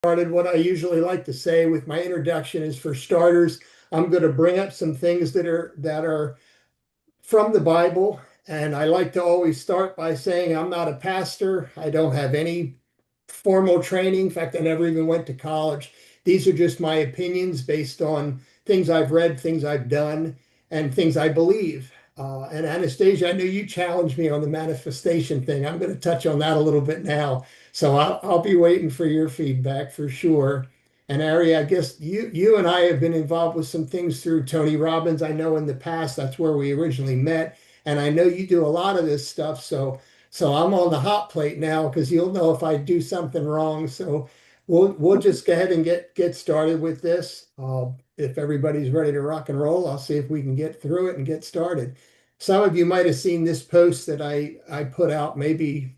Started, what I usually like to say with my introduction is, for starters, I'm going to bring up some things that are from the Bible. And I like to always start by saying I'm not a pastor. I don't have any formal training. In fact, I never even went to college. These are just my opinions based on things I've read, things I've done, and things I believe. And Anastasia, I know you challenged me on the manifestation thing. I'm going to touch on that a little bit now. So I'll be waiting for your feedback for sure. And Ari, I guess you and I have been involved with some things through Tony Robbins. I know in the past that's where we originally met, and I know you do a lot of this stuff. So I'm on the hot plate now because you'll know if I do something wrong. So we'll just go ahead and get started with this. If everybody's ready to rock and roll, I'll see if we can get through it and get started. Some of you might have seen this post that I put out maybe,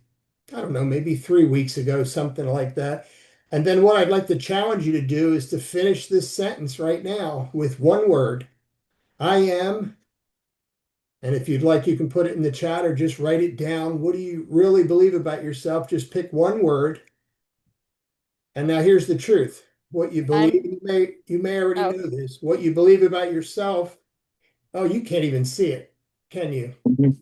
I don't know, maybe 3 weeks ago, something like that. And then what I'd like to challenge you to do is to finish this sentence right now with one word. I am, and if you'd like, you can put it in the chat or just write it down. What do you really believe about yourself? Just pick one word. And now here's the truth. What you believe, I'm you may already oh know this. What you believe about yourself. Oh, you can't even see it, can you? Mhm.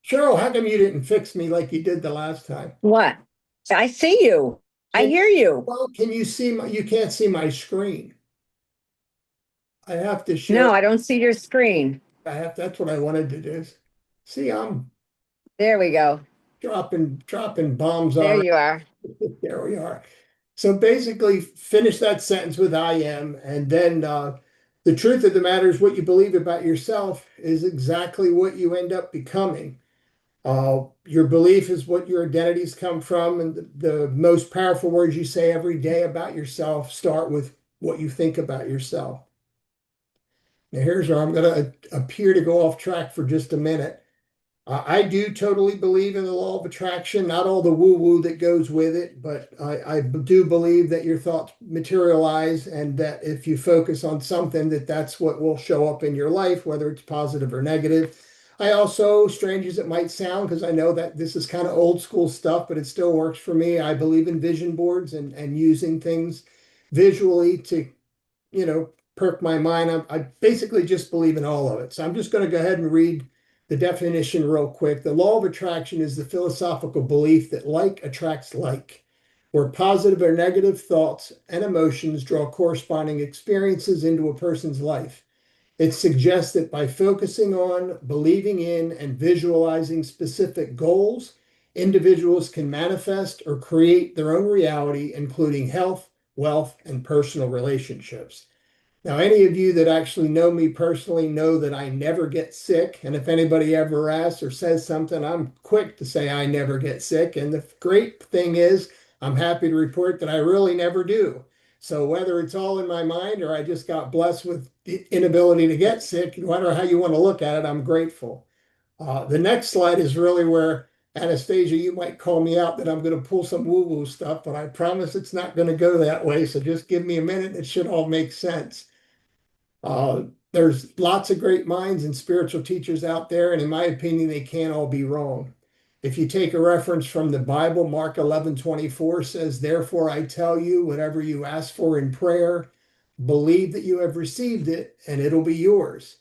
Cheryl, how come you didn't fix me like you did the last time? What? I see you. I Can, hear you. well, can you see you can't see my screen. I have to share. No, I don't see your screen. That's what I wanted to do. See, I'm There we go. dropping bombs There already. you are. There we are. So basically, finish that sentence with I am, and then the truth of the matter is what you believe about yourself is exactly what you end up becoming. Your belief is what your identities come from, and the most powerful words you say every day about yourself start with what you think about yourself. Now, here's where I'm going to appear to go off track for just a minute. I do totally believe in the law of attraction, not all the woo-woo that goes with it, but I do believe that your thoughts materialize, and that if you focus on something, that's what will show up in your life, whether it's positive or negative. I also, strange as it might sound, because I know that this is kind of old school stuff, but it still works for me. I believe in vision boards and using things visually to, perk my mind. I basically just believe in all of it. So I'm just going to go ahead and read the definition real quick. The law of attraction is the philosophical belief that like attracts like, where positive or negative thoughts and emotions draw corresponding experiences into a person's life. It suggests that by focusing on, believing in, and visualizing specific goals, individuals can manifest or create their own reality, including health, wealth, and personal relationships. Now, any of you that actually know me personally know that I never get sick. And if anybody ever asks or says something, I'm quick to say I never get sick. And the great thing is, I'm happy to report that I really never do. So whether it's all in my mind or I just got blessed with the inability to get sick, no matter how you want to look at it, I'm grateful. The next slide is really where, Anastasia, you might call me out that I'm going to pull some woo-woo stuff, but I promise it's not going to go that way. So just give me a minute. It should all make sense. There's lots of great minds and spiritual teachers out there, and in my opinion, they can't all be wrong. If you take a reference from the Bible, Mark 11:24 says, "Therefore I tell you, whatever you ask for in prayer, believe that you have received it, and it'll be yours."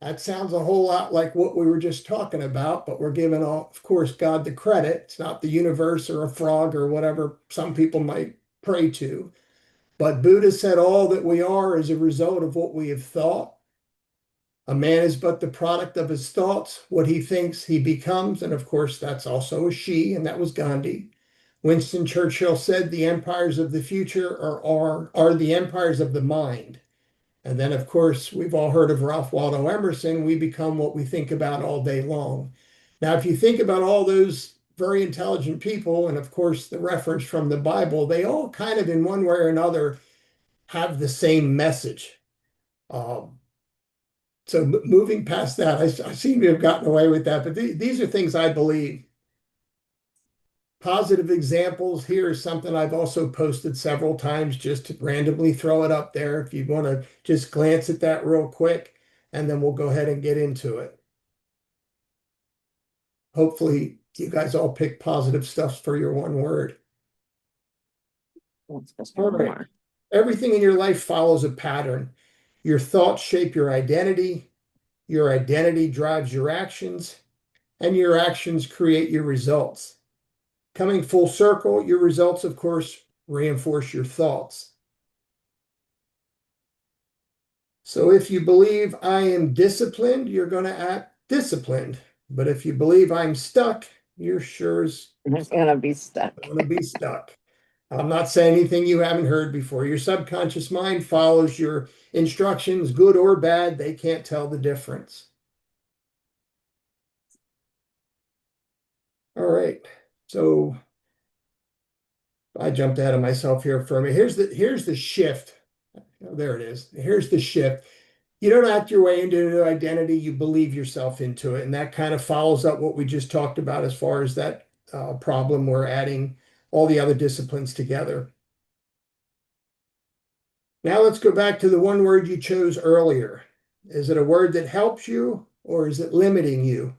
That sounds a whole lot like what we were just talking about, but we're giving, of course, God the credit. It's not the universe or a frog or whatever some people might pray to. But Buddha said all that we are is a result of what we have thought. A man is but the product of his thoughts. What he thinks, he becomes. And of course, that's also a she, and that was Gandhi. Winston Churchill said the empires of the future are the empires of the mind. And then, of course, we've all heard of Ralph Waldo Emerson. We become what we think about all day long. Now, if you think about all those very intelligent people, and of course, the reference from the Bible, they all kind of, in one way or another, have the same message. Um, so moving past that, I seem to have gotten away with that, but these are things I believe. Positive examples. Here is something I've also posted several times just to randomly throw it up there if you want to just glance at that real quick, and then we'll go ahead and get into it. Hopefully, you guys all pick positive stuff for your one word. Let's just All one right. more. Everything in your life follows a pattern. Your thoughts shape your identity drives your actions, and your actions create your results. Coming full circle, your results, of course, reinforce your thoughts. So if you believe I am disciplined, you're going to act disciplined. But if you believe I'm stuck, you're sure as It's gonna be stuck. going to be stuck. I'm not saying anything you haven't heard before. Your subconscious mind follows your instructions, good or bad. They can't tell the difference. All right. So I jumped ahead of myself here for a minute. Here's the shift. Oh, there it is. Here's the shift. You don't act your way into an identity, you believe yourself into it. And that kind of follows up what we just talked about as far as that problem. We're adding all the other disciplines together. Now let's go back to the one word you chose earlier. Is it a word that helps you or is it limiting you?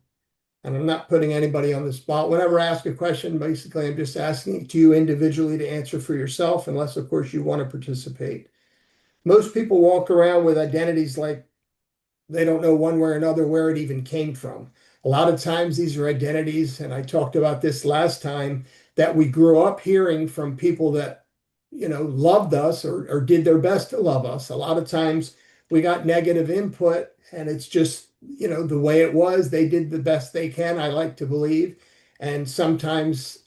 And I'm not putting anybody on the spot. Whenever I ask a question, basically I'm just asking it to you individually to answer for yourself, unless of course you want to participate. Most people walk around with identities like they don't know one way or another where it even came from. A lot of times these are identities, and I talked about this last time, that we grew up hearing from people that, loved us or did their best to love us. A lot of times we got negative input and it's just, the way it was. They did the best they can, I like to believe. And sometimes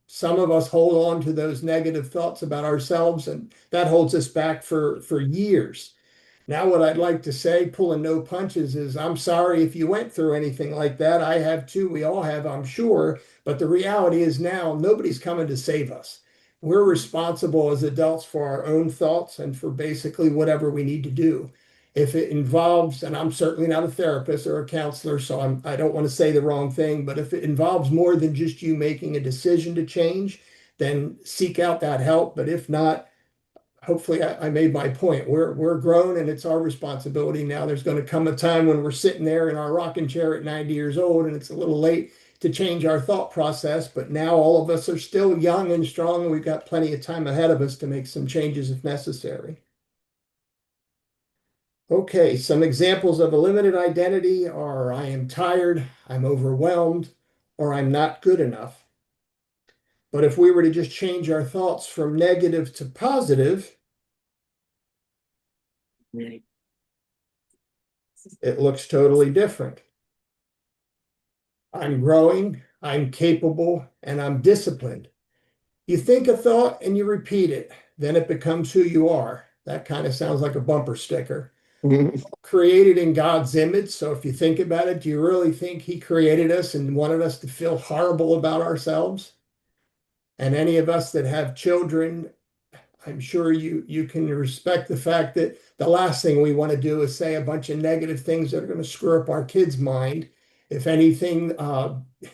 some of us hold on to those negative thoughts about ourselves, and that holds us back for years. Now, what I'd like to say, pulling no punches, is I'm sorry if you went through anything like that. I have too. We all have, I'm sure. But the reality is now nobody's coming to save us. We're responsible as adults for our own thoughts and for basically whatever we need to do. If it involves, and I'm certainly not a therapist or a counselor, so I don't want to say the wrong thing, but if it involves more than just you making a decision to change, then seek out that help. But if not, hopefully I made my point. We're grown and it's our responsibility now. There's going to come a time when we're sitting there in our rocking chair at 90 years old and it's a little late to change our thought process. But now all of us are still young and strong and we've got plenty of time ahead of us to make some changes if necessary. Okay, some examples of a limited identity are I am tired, I'm overwhelmed, or I'm not good enough. But if we were to just change our thoughts from negative to positive, it looks totally different. I'm growing, I'm capable, and I'm disciplined. You think a thought and you repeat it, then it becomes who you are. That kind of sounds like a bumper sticker. Created in God's image. So if you think about it, do you really think He created us and wanted us to feel horrible about ourselves? And any of us that have children, I'm sure you can respect the fact that the last thing we want to do is say a bunch of negative things that are going to screw up our kids' mind. If anything,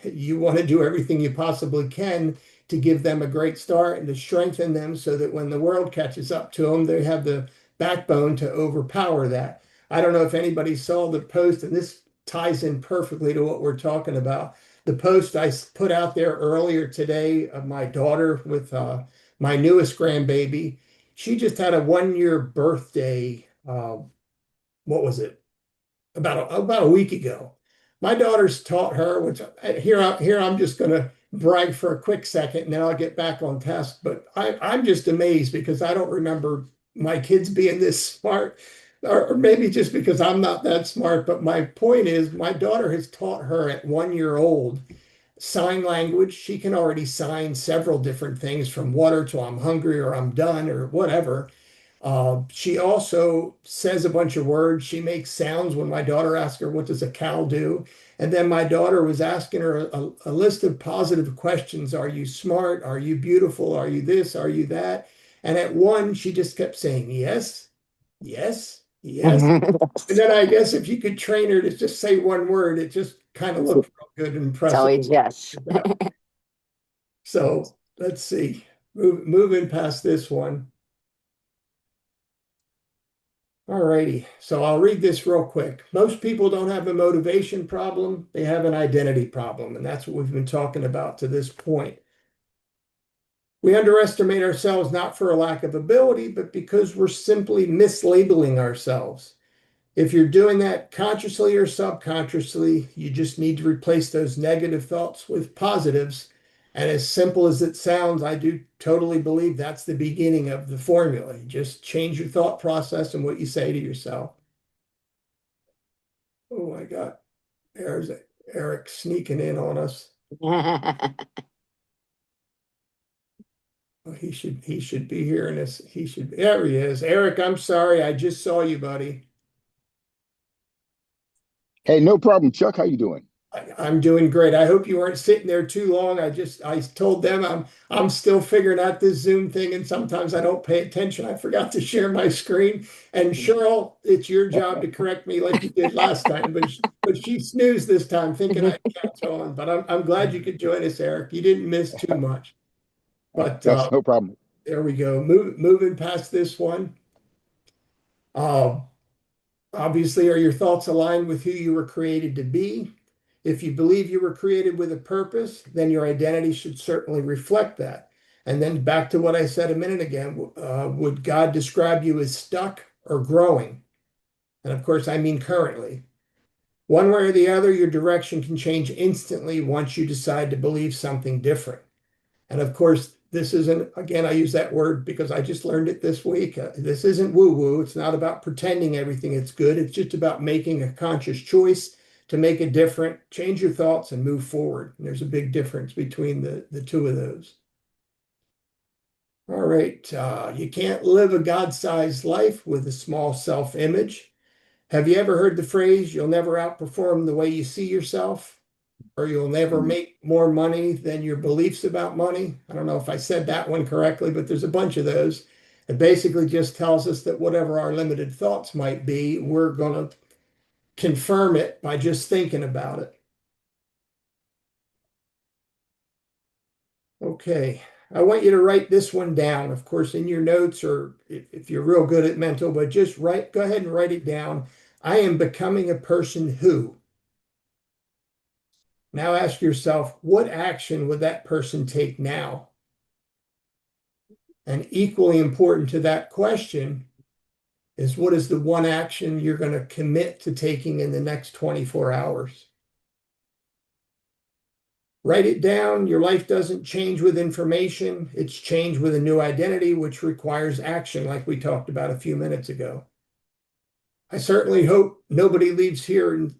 you want to do everything you possibly can to give them a great start and to strengthen them so that when the world catches up to them, they have the backbone to overpower that. I don't know if anybody saw the post, and this ties in perfectly to what we're talking about. The post I put out there earlier today of my daughter with my newest grandbaby. She just had a 1 year birthday. What was it? About a week ago. My daughter's taught her, which here I'm just going to brag for a quick second, and then I'll get back on task. But I'm just amazed because I don't remember my kids being this smart, or maybe just because I'm not that smart. But my point is, my daughter has taught her at 1 year old sign language. She can already sign several different things from water to I'm hungry or I'm done or whatever. She also says a bunch of words. She makes sounds when my daughter asks her, what does a cow do? And then my daughter was asking her a list of positive questions. Are you smart? Are you beautiful? Are you this? Are you that? And at one, she just kept saying, yes, yes, yes. And then I guess if you could train her to just say one word, it just kind of looked real good and It's impressive. always yes. So let's see. Moving past this one. All righty. So I'll read this real quick. Most people don't have a motivation problem, they have an identity problem. And that's what we've been talking about to this point. We underestimate ourselves not for a lack of ability, but because we're simply mislabeling ourselves. If you're doing that consciously or subconsciously, you just need to replace those negative thoughts with positives. And as simple as it sounds, I do totally believe that's the beginning of the formula. You just change your thought process and what you say to yourself. Oh my God, there's Eric sneaking in on us. Oh, he should be here in this. There he is. Eric, I'm sorry. I just saw you, buddy. Hey, no problem, Chuck. How you doing? I'm doing great. I hope you weren't sitting there too long. I told them I'm still figuring out this Zoom thing, and sometimes I don't pay attention. I forgot to share my screen. And Cheryl, it's your job to correct me like you did last time, but she snoozed this time, thinking I'd catch on. But I'm glad you could join us, Eric. You didn't miss too much. But That's no problem. there we go. Moving past this one. Obviously, are your thoughts aligned with who you were created to be? If you believe you were created with a purpose, then your identity should certainly reflect that. And then back to what I said a minute ago, would God describe you as stuck or growing? And of course, I mean currently. One way or the other, your direction can change instantly once you decide to believe something different. And of course, this isn't, again, I use that word because I just learned it this week. This isn't woo-woo. It's not about pretending everything is good. It's just about making a conscious choice to make it different, change your thoughts, and move forward. And there's a big difference between the two of those. All right. You can't live a God-sized life with a small self-image. Have you ever heard the phrase, you'll never outperform the way you see yourself? Or you'll never make more money than your beliefs about money? I don't know if I said that one correctly, but there's a bunch of those. It basically just tells us that whatever our limited thoughts might be, we're going to confirm it by just thinking about it. Okay, I want you to write this one down, of course, in your notes, or if you're real good at mental, but just go ahead and write it down. I am becoming a person who. Now ask yourself, what action would that person take now? And equally important to that question is, what is the one action you're going to commit to taking in the next 24 hours? Write it down. Your life doesn't change with information. It's changed with a new identity, which requires action, like we talked about a few minutes ago. I certainly hope nobody leaves here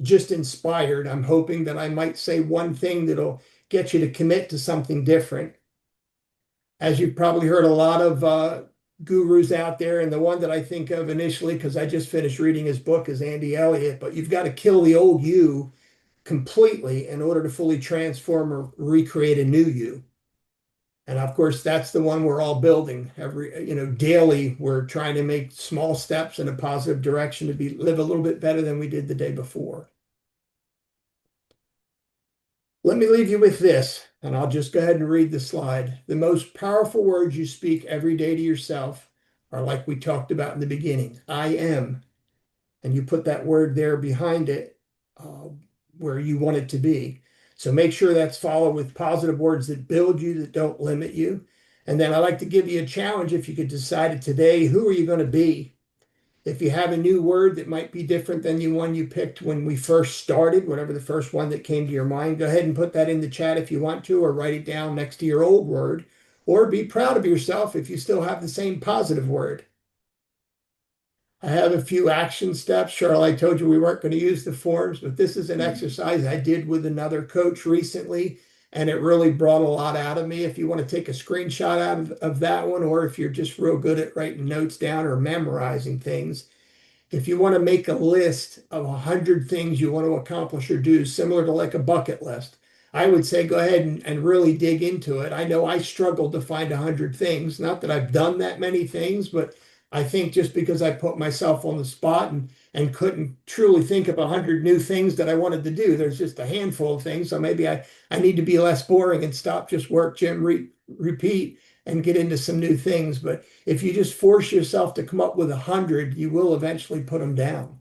just inspired. I'm hoping that I might say one thing that'll get you to commit to something different. As you've probably heard a lot of gurus out there, and the one that I think of initially, because I just finished reading his book, is Andy Elliott, but you've got to kill the old you completely in order to fully transform or recreate a new you. And of course, that's the one we're all building daily. We're trying to make small steps in a positive direction to live a little bit better than we did the day before. Let me leave you with this, and I'll just go ahead and read the slide. The most powerful words you speak every day to yourself are like we talked about in the beginning, I am. And you put that word there behind it where you want it to be. So make sure that's followed with positive words that build you, that don't limit you. And then I'd like to give you a challenge. If you could decide it today, who are you going to be? If you have a new word that might be different than the one you picked when we first started, whatever the first one that came to your mind, go ahead and put that in the chat if you want to, or write it down next to your old word, or be proud of yourself if you still have the same positive word. I have a few action steps. Cheryl, I told you we weren't going to use the forms, but this is an exercise I did with another coach recently, and it really brought a lot out of me. If you want to take a screenshot out of that one, or if you're just real good at writing notes down or memorizing things, if you want to make a list of 100 things you want to accomplish or do, similar to like a bucket list, I would say go ahead and really dig into it. I know I struggled to find 100 things. Not that I've done that many things, but I think just because I put myself on the spot and couldn't truly think of 100 new things that I wanted to do. There's just a handful of things. So maybe I need to be less boring and stop just work, gym, repeat, and get into some new things. But if you just force yourself to come up with 100, you will eventually put them down.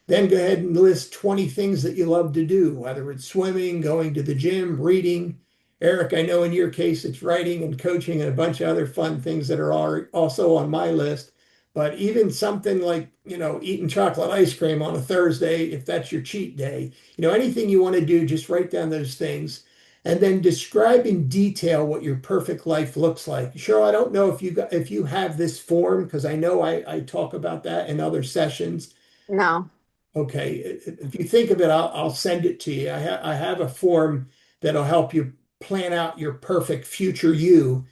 Then go ahead and list 20 things that you love to do, whether it's swimming, going to the gym, reading, Eric, I know in your case it's writing and coaching and a bunch of other fun things that are also on my list. But even something like, eating chocolate ice cream on a Thursday, if that's your cheat day, anything you want to do, just write down those things and then describe in detail what your perfect life looks like. Cheryl, I don't know if you have this form because I know I talk about that in other sessions. No. Okay, if you think of it, I'll send it to you. I have a form that'll help you plan out your perfect future you.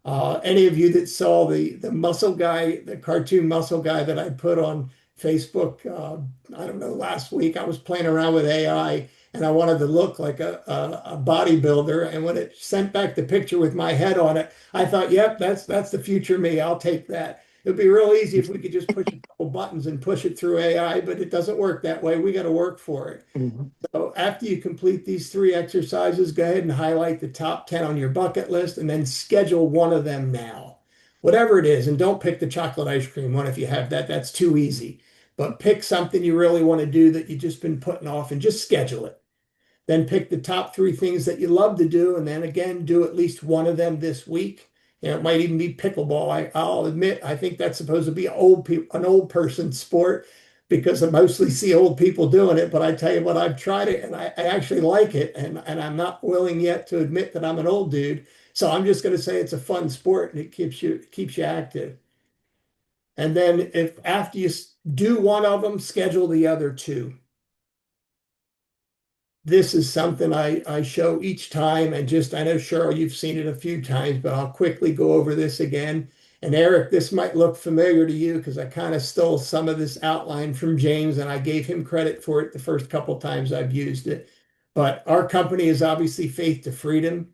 Any of you that saw the muscle guy, the cartoon muscle guy that I put on Facebook, I don't know, last week, I was playing around with AI and I wanted to look like a bodybuilder. And when it sent back the picture with my head on it, I thought, yep, that's the future me. I'll take that. It'd be real easy if we could just push a couple buttons and push it through AI, but it doesn't work that way. We got to work for it. Mhm. So after you complete these 3 exercises, go ahead and highlight the top 10 on your bucket list and then schedule one of them now. Whatever it is, and don't pick the chocolate ice cream one if you have that. That's too easy. But pick something you really want to do that you've just been putting off and just schedule it. Then pick the top 3 things that you love to do, and then again, do at least one of them this week. It might even be pickleball. I'll admit, I think that's supposed to be an old person sport because I mostly see old people doing it. But I tell you what, I've tried it and I actually like it, and I'm not willing yet to admit that I'm an old dude. So I'm just going to say it's a fun sport and it keeps you active. And then if after you do one of them, schedule the other 2. This is something I show each time, and I know Cheryl, you've seen it a few times, but I'll quickly go over this again. And Eric, this might look familiar to you because I kind of stole some of this outline from James and I gave him credit for it the first couple times I've used it. But our company is obviously Faith to Freedom.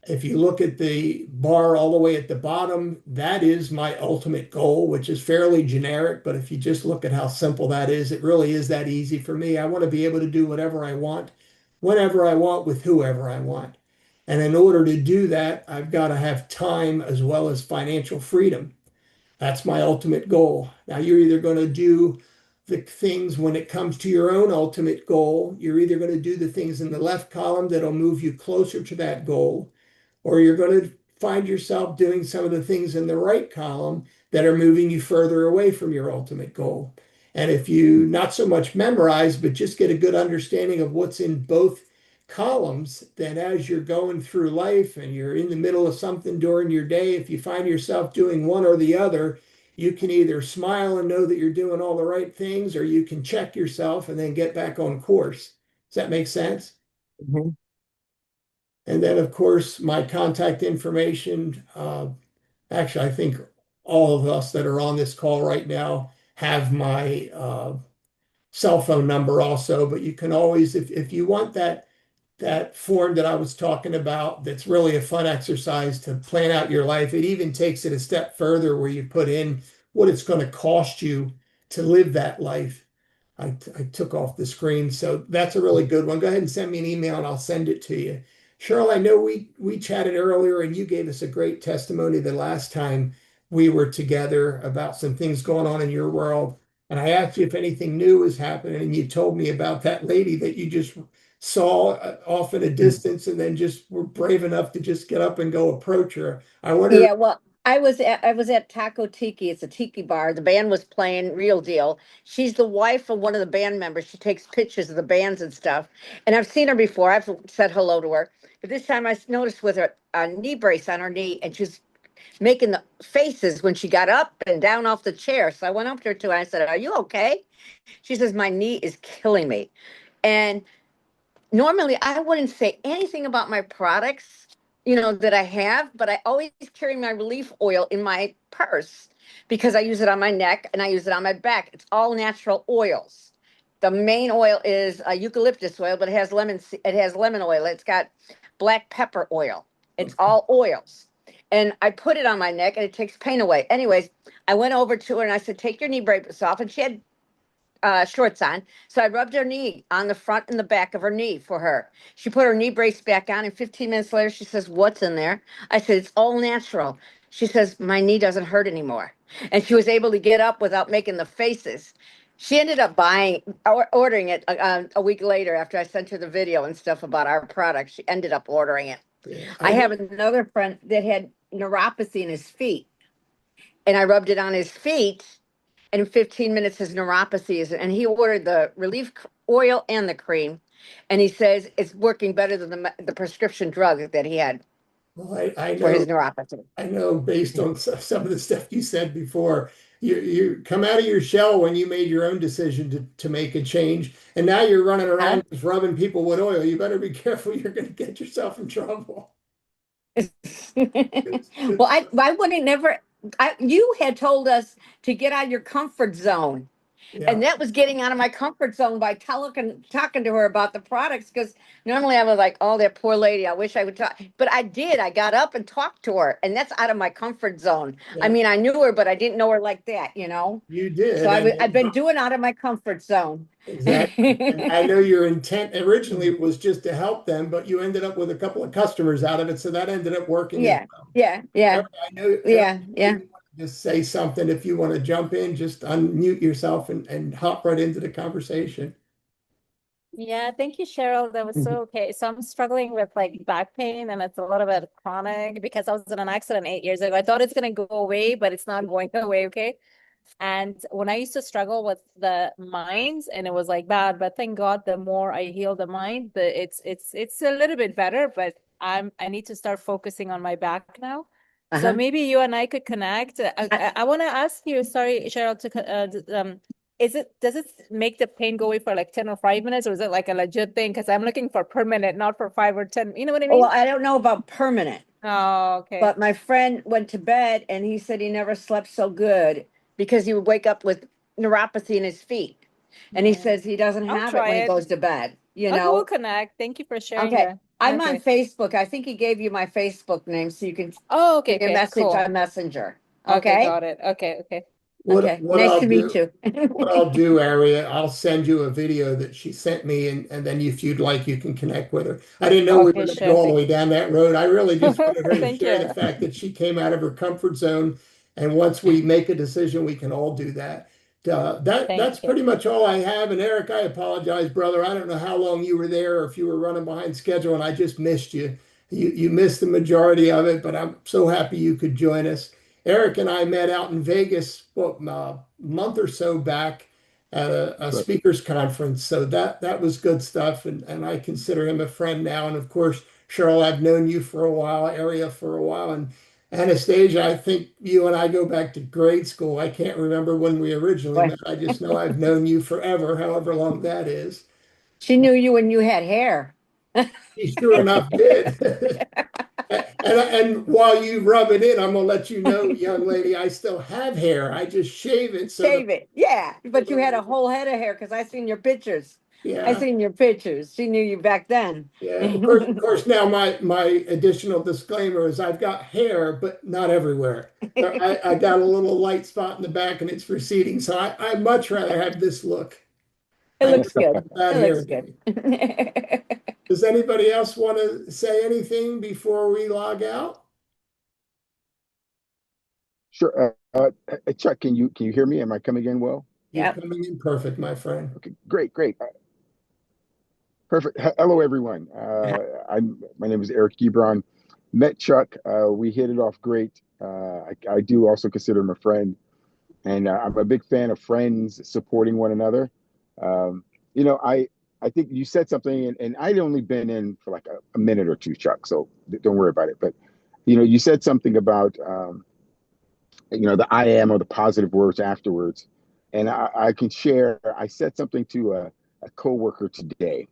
If you look at the bar all the way at the bottom, that is my ultimate goal, which is fairly generic. But if you just look at how simple that is, it really is that easy for me. I want to be able to do whatever I want, whenever I want, with whoever I want. And in order to do that, I've got to have time as well as financial freedom. That's my ultimate goal. Now, you're either going to do the things when it comes to your own ultimate goal, you're either going to do the things in the left column that'll move you closer to that goal, or you're going to find yourself doing some of the things in the right column that are moving you further away from your ultimate goal. And if you not so much memorize, but just get a good understanding of what's in both columns, then as you're going through life and you're in the middle of something during your day, if you find yourself doing one or the other, you can either smile and know that you're doing all the right things, or you can check yourself and then get back on course. Does that make sense? Mhm. And then, of course, my contact information. Actually, I think all of us that are on this call right now have my cell phone number also. But you can always, if you want that form that I was talking about, that's really a fun exercise to plan out your life. It even takes it a step further where you put in what it's going to cost you to live that life. I took off the screen. So that's a really good one. Go ahead and send me an email and I'll send it to you. Cheryl, I know we chatted earlier and you gave us a great testimony the last time we were together about some things going on in your world. And I asked you if anything new was happening, and you told me about that lady that you just saw off in a distance and then just were brave enough to just get up and go approach her. I wonder. Yeah, well, I was at Taco Tiki. It's a tiki bar. The band was playing Real Deal. She's the wife of one of the band members. She takes pictures of the bands and stuff. And I've seen her before. I've said hello to her. But this time I noticed with her a knee brace on her knee, and she's making the faces when she got up and down off the chair. So I went up to her too. And I said, "Are you okay?" She says, "My knee is killing me." And normally I wouldn't say anything about my products, that I have, but I always carry my relief oil in my purse because I use it on my neck and I use it on my back. It's all natural oils. The main oil is eucalyptus oil, but it has lemon oil. It's got black pepper oil. It's all oils. And I put it on my neck and it takes pain away. Anyways, I went over to her and I said, "Take your knee brace off." And she had shorts on. So I rubbed her knee on the front and the back of her knee for her. She put her knee brace back on, and 15 minutes later, she says, "What's in there?" I said, "It's all natural." She says, "My knee doesn't hurt anymore." And she was able to get up without making the faces. She ended up ordering it a week later after I sent her the video and stuff about our product. She ended up ordering it. Yeah, I I know. have another friend that had neuropathy in his feet, and I rubbed it on his feet, and in 15 minutes his neuropathy is, and he ordered the oil and the cream, and he says it's working better than the prescription drug that he had Well, I for know. his neuropathy. I know based on some of the stuff you said before, you come out of your shell when you made your own decision to make a change, and now you're running Huh? around just rubbing people with oil. You better be careful. You're going to get yourself in trouble. Well, I wouldn't never, you had told us to get out of your comfort zone. Yeah, And that was getting out of my comfort zone by talking to her about the products. Because normally I was like, oh, that poor lady. I wish I would talk. But I did. I got up and talked to her. And that's out of my comfort zone. I yeah, mean, I knew her, but I didn't know her like that, you know? you So did, I've and been doing out of my comfort zone. exactly. And I know your intent originally was just to help them, but you ended up with a couple of customers out of it, so that ended up working as Yeah. Yeah. Yeah. Eric, I know, Eric, Yeah. Yeah. you want to just say something. If you want to jump in, just unmute yourself and hop right into the conversation. Yeah, thank you, Cheryl. That was so okay. So I'm struggling with like back pain and it's a little bit chronic because I was in an accident 8 years ago. I thought it's gonna go away, but it's not going away, okay? And when I used to struggle with the minds and it was like bad, but thank God the more I heal the mind, it's a little bit better, but I need to start focusing on my back now. So Uh-huh. maybe you and I could connect. I want to ask you, sorry, Cheryl, does it make the pain go away for like 10 or 5 minutes, or is it like a legit thing? Because I'm looking for permanent, not for 5 or 10. You know what I Well, mean? I don't know about permanent, Oh, okay. but my friend went to bed and he said he never slept so good because he would wake up with neuropathy in his feet. And he Mm. says he doesn't I'll have it try when he it. goes to bed, you Okay, we'll know? connect. Thank you for sharing Okay. that. I'm on Okay. Facebook. I think he gave you my Facebook name so you can Oh, okay, give me a okay, message cool. on Messenger. Okay, Okay? got it. Okay, okay. Okay. What Nice I'll to meet do, you. what I'll do, Aria, I'll send you a video that she sent me, and then if you'd like, you can connect with her. I didn't know we were Okay, going to go sure. all the way down that road. I really just wanted her to Thank share the you. fact that she came out of her comfort zone, and once we make a decision, we can all do that. That's Thank you. pretty much all I have. And Eric, I apologize, brother. I don't know how long you were there or if you were running behind schedule, and I just missed you. You missed the majority of it, but I'm so happy you could join us. Eric and I met out in Vegas, what, a month or so back at a Right. speakers conference. So that was good stuff, and I consider him a friend now. And of course, Cheryl, I've known you for a while, Aria for a while, and Anastasia, I think you and I go back to grade school. I can't remember when we originally Boy, met. I just know I've known you forever, however long that is. she knew you when you had hair. She sure enough did. And while you rub it in, I'm gonna let you know, young lady, I still have hair. I just shave it so the Shave it. Yeah. But you had a whole head of hair because I seen your pictures. I yeah. seen your pictures. She knew you back then. Yeah, of course. Now my additional disclaimer is I've got hair, but not everywhere. I got a little light spot in the back, and it's receding. So I much rather have this look. It I know looks good. that It hair looks day. good. Does anybody else want to say anything before we log out? Sure. Chuck, can you hear me? Am I coming in well? You're Yep. coming in perfect, my friend. Okay, great, great. Perfect. Hello, everyone. My name is Eric Gebron. Met Chuck. We hit it off great. I do also consider him a friend, and I'm a big fan of friends supporting one another. Um, I think you said something, and I'd only been in for like a minute or two, Chuck. So don't worry about it. But you said something about the I am or the positive words afterwards, and I can share. I said something to a coworker today.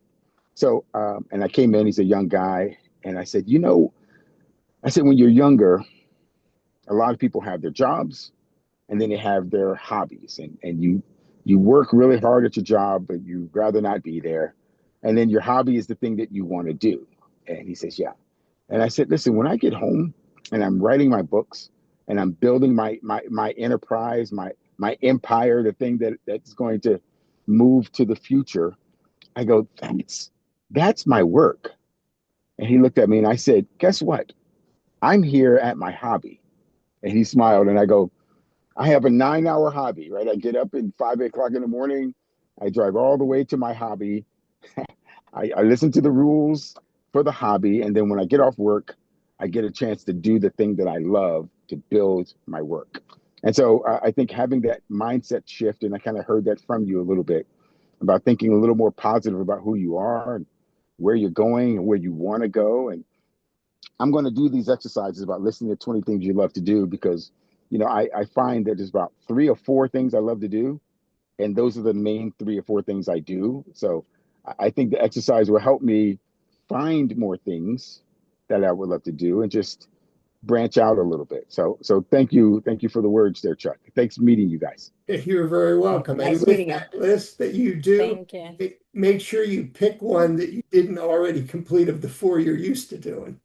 So, and I came in, he's a young guy. And I said, I said, when you're younger, a lot of people have their jobs and then they have their hobbies and you work really hard at your job, but you'd rather not be there. And then your hobby is the thing that you want to do. And he says, yeah. And I said, listen, when I get home and I'm writing my books and I'm building my enterprise, my empire, the thing that's going to move to the future, I go, that's my work. And he looked at me and I said, guess what? I'm here at my hobby. And he smiled and I go, I have a 9 hour hobby, right? I get up at 5 o'clock in the morning. I drive all the way to my hobby. I listen to the rules. for the hobby. And then when I get off work, I get a chance to do the thing that I love to build my work. And so I think having that mindset shift, and I kind of heard that from you a little bit about thinking a little more positive about who you are and where you're going and where you want to go. And I'm going to do these exercises about listening to 20 things you love to do because, I find that there's about 3 or 4 things I love to do. And those are the main 3 or 4 things I do. So I think the exercise will help me find more things that I would love to do and just branch out a little bit. So thank you for the words there, Chuck. Thanks meeting you guys. You're very welcome. Nice And with meeting you. that list that you do, Thank you. make sure you pick one that you didn't already complete of the 4 you're used to doing.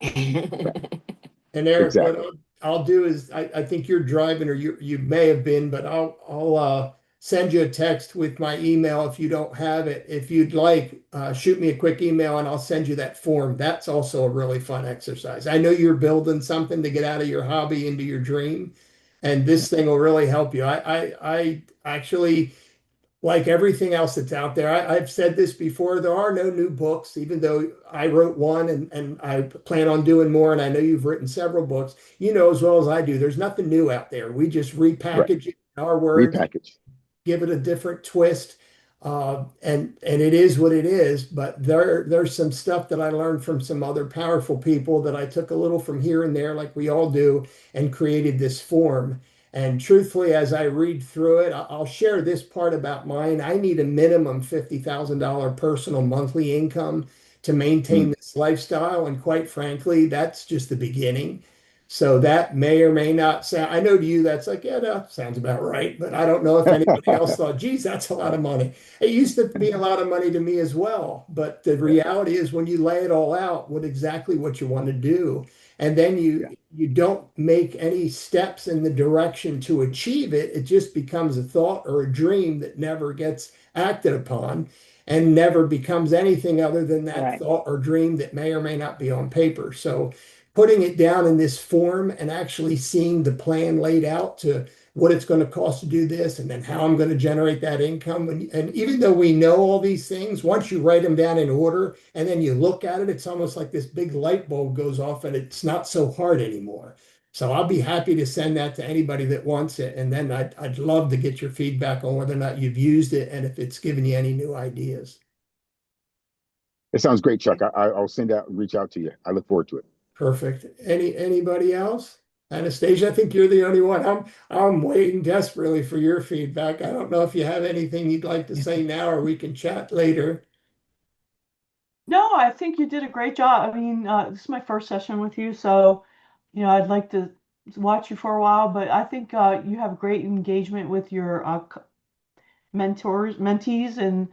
And Eric, Exactly. what I'll do is I think you're driving, or you may have been, but I'll send you a text with my email if you don't have it. If you'd like, shoot me a quick email and I'll send you that form. That's also a really fun exercise. I know you're building something to get out of your hobby into your dream, and this thing will really help you. I actually, like everything else that's out there, I've said this before, there are no new books, even though I wrote one and I plan on doing more. And I know you've written several books, as well as I do. There's nothing new out there. We just Right. repackage it in our words, Repackage. give it a different twist. And it is what it is. But there's some stuff that I learned from some other powerful people that I took a little from here and there, like we all do, and created this form. And truthfully, as I read through it, I'll share this part about mine. I need a minimum $50,000 personal monthly income to maintain this lifestyle. And quite frankly, that's just the beginning. So that may or may not sound, I know to you that's like, yeah, that sounds about right. But I don't know if anybody else thought, geez, that's a lot of money. It used to be a lot of money to me as well. But the reality is when you lay it all out, exactly what you want to do, and then you don't make any steps in the direction to achieve it, it just becomes a thought or a dream that never gets acted upon and never becomes anything other than that Right. thought or dream that may or may not be on paper. So putting it down in this form and actually seeing the plan laid out to what it's going to cost to do this and then how I'm going to generate that income. And even though we know all these things, once you write them down in order and then you look at it, it's almost like this big light bulb goes off and it's not so hard anymore. So I'll be happy to send that to anybody that wants it. And then I'd love to get your feedback on whether or not you've used it and if it's given you any new ideas. It sounds great, Chuck. I'll reach out to you. I look forward to it. Perfect. Anybody else? Anastasia, I think you're the only one. I'm waiting desperately for your feedback. I don't know if you have anything you'd like to say now, or we can chat later. No, I think you did a great job. I mean, this is my first session with you, so I'd like to watch you for a while, but I think you have great engagement with your mentees, and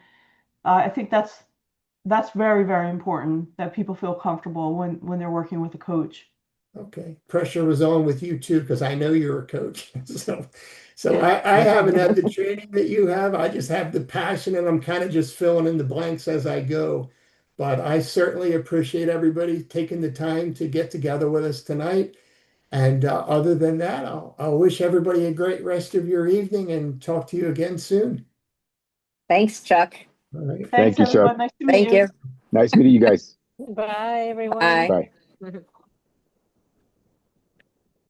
I think that's very, very important that people feel comfortable when they're working with a coach. Okay. Pressure was on with you too, because I know you're a coach. So I haven't had the training that you have. I just have the passion and I'm kind of just filling in the blanks as I go. But I certainly appreciate everybody taking the time to get together with us tonight. And other than that, I'll wish everybody a great rest of your evening and talk to you again soon. Thanks, Chuck. All right. Thanks, Thank you, Chuck. everyone. Nice to meet Thank you. you. Nice meeting you guys. Bye, everyone. Bye. Bye.